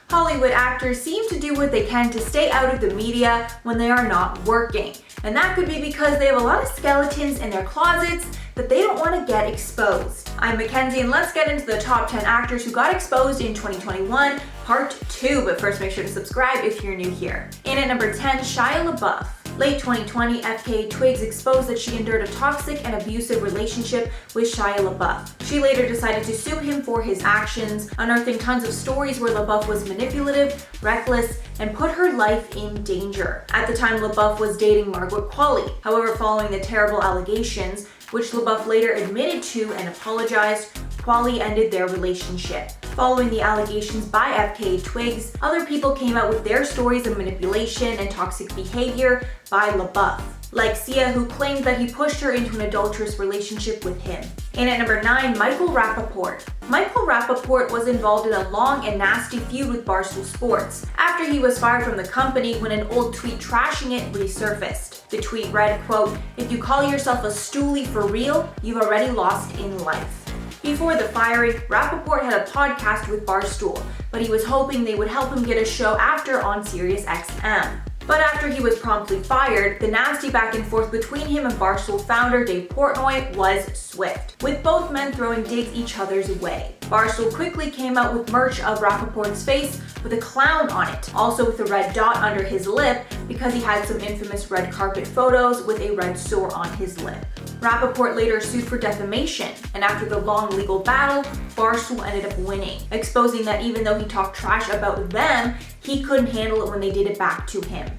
Hollywood actors seem to do what they can to stay out of the media when they are not working. And that could be because they have a lot of skeletons in their closets that they don't want to get exposed. I'm Mackenzie, and let's get into the top 10 actors who got exposed in 2021, part 2. But first, make sure to subscribe if you're new here. In at number 10, Shia Labeouf. Late 2020, FKA Twigs exposed that she endured a toxic and abusive relationship with Shia Labeouf. She later decided to sue him for his actions, unearthing tons of stories where Labeouf was manipulative, reckless, and put her life in danger. At the time, Labeouf was dating Margaret Qualley. However, following the terrible allegations, which Labeouf later admitted to and apologized, Qualley ended their relationship. Following the allegations by FKA Twigs, other people came out with their stories of manipulation and toxic behavior by Labeouf, like Sia, who claimed that he pushed her into an adulterous relationship with him. And at number 9, Michael Rapaport. Michael Rapaport was involved in a long and nasty feud with Barstool Sports after he was fired from the company when an old tweet trashing it resurfaced. The tweet read, quote, "If you call yourself a stoolie for real, you've already lost in life." Before the firing, Rapaport had a podcast with Barstool, but he was hoping they would help him get a show after on SiriusXM. But after he was promptly fired, the nasty back and forth between him and Barstool founder Dave Portnoy was swift, with both men throwing digs each other's way. Barstool quickly came out with merch of Rapaport's face with a clown on it, also with a red dot under his lip because he had some infamous red carpet photos with a red sore on his lip. Rapaport later sued for defamation, and after the long legal battle, Barstool ended up winning, exposing that even though he talked trash about them, he couldn't handle it when they did it back to him.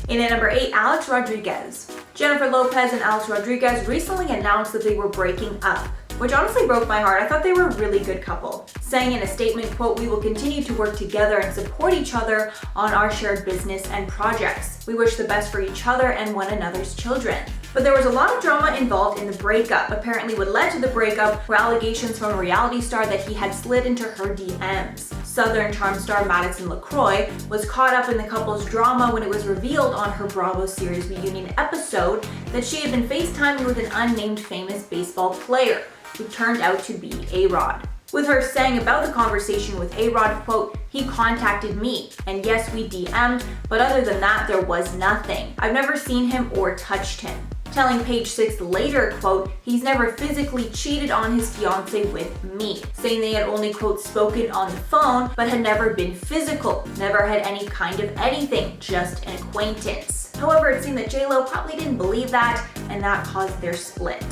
In at number 8, Alex Rodriguez. Jennifer Lopez and Alex Rodriguez recently announced that they were breaking up, which honestly broke my heart. I thought they were a really good couple, saying in a statement, quote, "We will continue to work together and support each other on our shared business and projects. We wish the best for each other and one another's children." But there was a lot of drama involved in the breakup. Apparently what led to the breakup were allegations from a reality star that he had slid into her DMs. Southern Charm star Madison LaCroix was caught up in the couple's drama when it was revealed on her Bravo series reunion episode that she had been FaceTiming with an unnamed famous baseball player, who turned out to be A-Rod. With her saying about the conversation with A-Rod, quote, "He contacted me, and yes, we DM'd, but other than that, there was nothing. I've never seen him or touched him." Telling Page Six later, quote, "He's never physically cheated on his fiancée with me," saying they had only, quote, "spoken on the phone, but had never been physical, never had any kind of anything, just an acquaintance." However, it seemed that J-Lo probably didn't believe that, and that caused their split.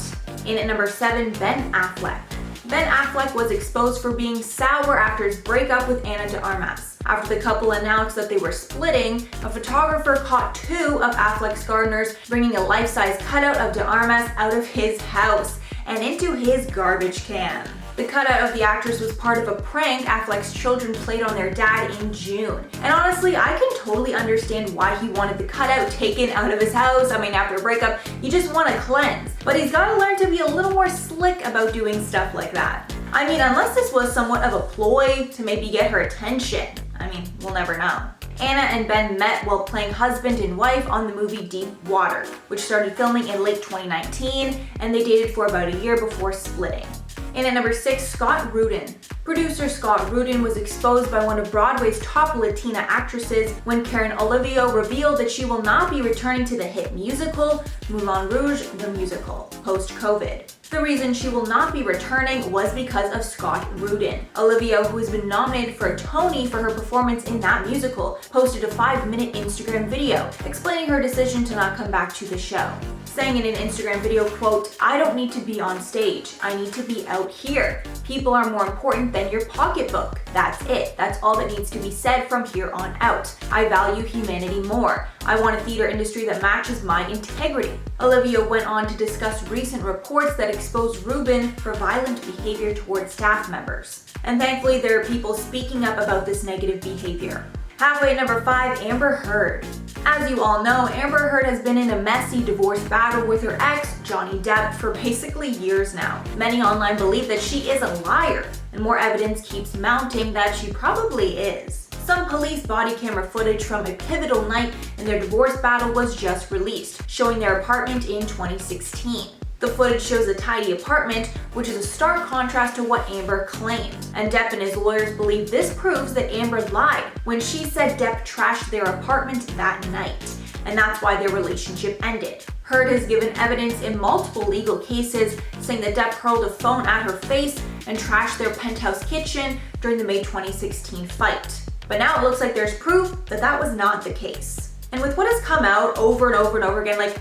In at number 7, Ben Affleck. Ben Affleck was exposed for being sour after his breakup with Ana de Armas. After the couple announced that they were splitting, a photographer caught 2 of Affleck's gardeners bringing a life-size cutout of de Armas out of his house and into his garbage can. The cutout of the actress was part of a prank Affleck's children played on their dad in June. And honestly, I can totally understand why he wanted the cutout taken out of his house. I mean, after a breakup, you just want to cleanse. But he's got to learn to be a little more slick about doing stuff like that. I mean, unless this was somewhat of a ploy to maybe get her attention. I mean, we'll never know. Anna and Ben met while playing husband and wife on the movie Deep Water, which started filming in late 2019, and they dated for about a year before splitting. In at number 6, Scott Rudin. Producer Scott Rudin was exposed by one of Broadway's top Latina actresses when Karen Olivio revealed that she will not be returning to the hit musical Moulin Rouge the Musical post-COVID. The reason she will not be returning was because of Scott Rudin. Olivia, who has been nominated for a Tony for her performance in that musical, posted a 5-minute Instagram video explaining her decision to not come back to the show. Saying in an Instagram video, quote, "I don't need to be on stage. I need to be out here. People are more important than your pocketbook. That's it. That's all that needs to be said from here on out. I value humanity more. I want a theater industry that matches my integrity." Olivia went on to discuss recent reports that exposed Rubin for violent behavior towards staff members. And thankfully, there are people speaking up about this negative behavior. Halfway at number 5, Amber Heard. As you all know, Amber Heard has been in a messy divorce battle with her ex, Johnny Depp, for basically years now. Many online believe that she is a liar, and more evidence keeps mounting that she probably is. Some police body camera footage from a pivotal night in their divorce battle was just released, showing their apartment in 2016. The footage shows a tidy apartment, which is a stark contrast to what Amber claimed. And Depp and his lawyers believe this proves that Amber lied when she said Depp trashed their apartment that night, and that's why their relationship ended. Heard has given evidence in multiple legal cases, saying that Depp hurled a phone at her face and trashed their penthouse kitchen during the May 2016 fight. But now it looks like there's proof that that was not the case. And with what has come out over and over and over again, like,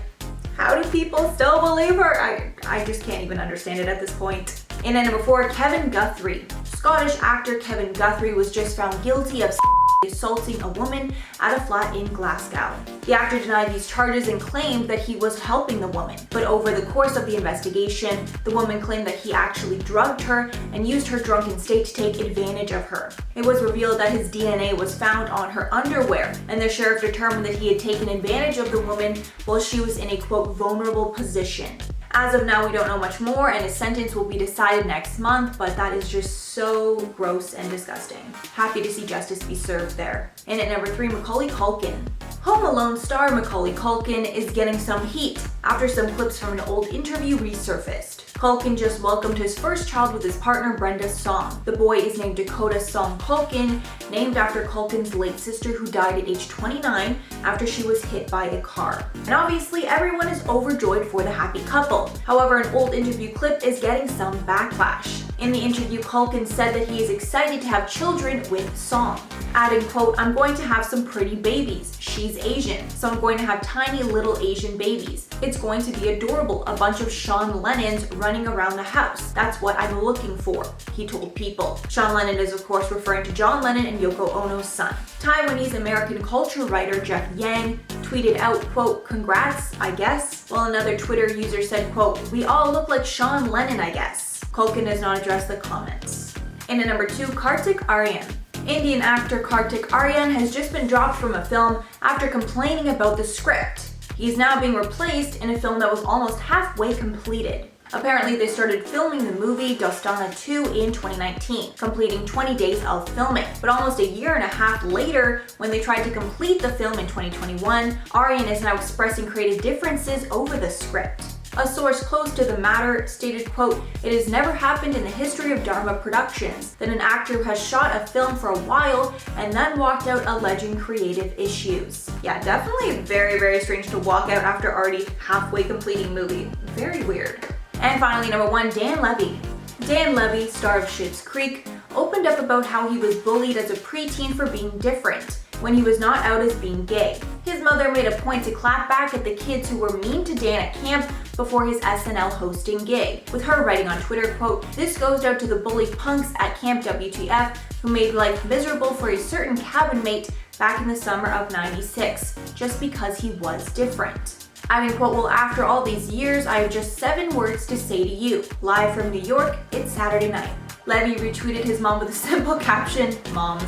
how do people still believe her? I just can't even understand it at this point. And then number 4, Kevin Guthrie. Scottish actor Kevin Guthrie was just found guilty of assaulting a woman at a flat in Glasgow. The actor denied these charges and claimed that he was helping the woman. But over the course of the investigation, the woman claimed that he actually drugged her and used her drunken state to take advantage of her. It was revealed that his DNA was found on her underwear, and the sheriff determined that he had taken advantage of the woman while she was in a, quote, vulnerable position. As of now, we don't know much more, and his sentence will be decided next month, but that is just so gross and disgusting. Happy to see justice be served there. And at number 3, Macaulay Culkin. Home Alone star Macaulay Culkin is getting some heat after some clips from an old interview resurfaced. Culkin just welcomed his first child with his partner Brenda Song. The boy is named Dakota Song Culkin, named after Culkin's late sister who died at age 29 after she was hit by a car. And obviously everyone is overjoyed for the happy couple. However, an old interview clip is getting some backlash. In the interview, Culkin said that he is excited to have children with Song, adding, quote, "I'm going to have some pretty babies. She's Asian, so I'm going to have tiny little Asian babies. It's going to be adorable, a bunch of Sean Lennons running around the house. That's what I'm looking for," he told People. Sean Lennon is of course referring to John Lennon and Yoko Ono's son. Taiwanese American culture writer Jeff Yang tweeted out, quote, "Congrats, I guess," while another Twitter user said, quote, "We all look like Sean Lennon, I guess." Culkin does not address the comments. And at number 2, Kartik Aaryan. Indian actor Kartik Aaryan has just been dropped from a film after complaining about the script. He's now being replaced in a film that was almost halfway completed. Apparently, they started filming the movie Dostana 2 in 2019, completing 20 days of filming. But almost a year and a half later, when they tried to complete the film in 2021, Aaryan is now expressing creative differences over the script. A source close to the matter stated, quote, "It has never happened in the history of Dharma Productions that an actor has shot a film for a while and then walked out alleging creative issues." Yeah, definitely very, very strange to walk out after already halfway completing movie. Very weird. And finally, number 1, Dan Levy. Dan Levy, star of Schitt's Creek, opened up about how he was bullied as a preteen for being different when he was not out as being gay. His mother made a point to clap back at the kids who were mean to Dan at camp before his SNL hosting gig, with her writing on Twitter, quote, "This goes out to the bully punks at Camp WTF who made life miserable for a certain cabin mate back in the summer of '96, just because he was different." Adding, quote, "Well, after all these years, I have just 7 words to say to you. Live from New York, it's Saturday night." Levy retweeted his mom with a simple caption, "Moms."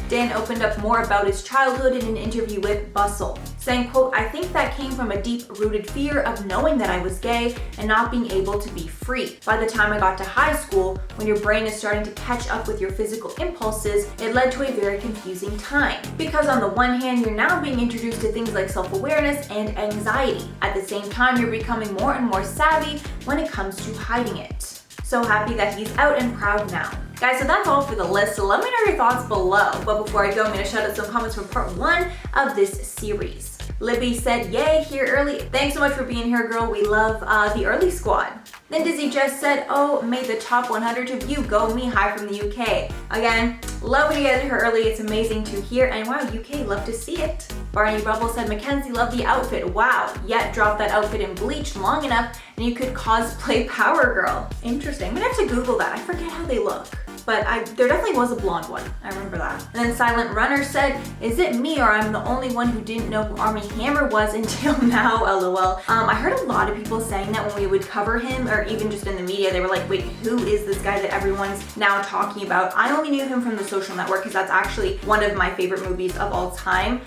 Dan opened up more about his childhood in an interview with Bustle, saying, quote, "I think that came from a deep-rooted fear of knowing that I was gay and not being able to be free. By the time I got to high school, when your brain is starting to catch up with your physical impulses, it led to a very confusing time. Because on the one hand, you're now being introduced to things like self-awareness and anxiety. At the same time, you're becoming more and more savvy when it comes to hiding it. So happy that he's out and proud now." Guys, so that's all for the list, so let me know your thoughts below. But before I go, I'm going to shout out some comments from part 1 of this series. Libby said, "Yay, here early. Thanks so much for being here, girl. We love the early squad." Then Dizzy just said, "Oh, may the top 100 of you go me. Hi from the UK." Again, love when you get here early. It's amazing to hear. And wow, UK, love to see it. Barney Bubble said, "Mackenzie, love the outfit. Wow, yet drop that outfit in bleach long enough and you could cosplay Power Girl." Interesting. I'm gonna have to Google that. I forget how they look. But there definitely was a blonde one. I remember that. And then Silent Runner said, "Is it me or I'm the only one who didn't know who Armie Hammer was until now, lol." I heard a lot of people saying that when we would cover him, or even just in the media, they were like, "Wait, who is this guy that everyone's now talking about?" I only knew him from The Social Network because that's actually one of my favorite movies of all time.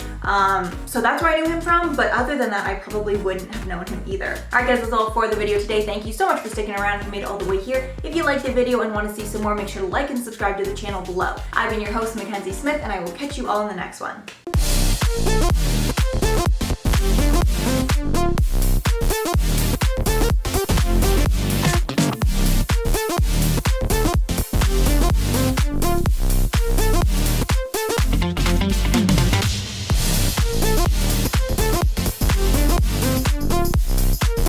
So that's where I knew him from, but other than that, I probably wouldn't have known him either. Alright guys, that's all for the video today. Thank you so much for sticking around if you made it all the way here. If you liked the video and want to see some more, make sure to like and subscribe to the channel below. I've been your host, Mackenzie Smith, and I will catch you all in the next one.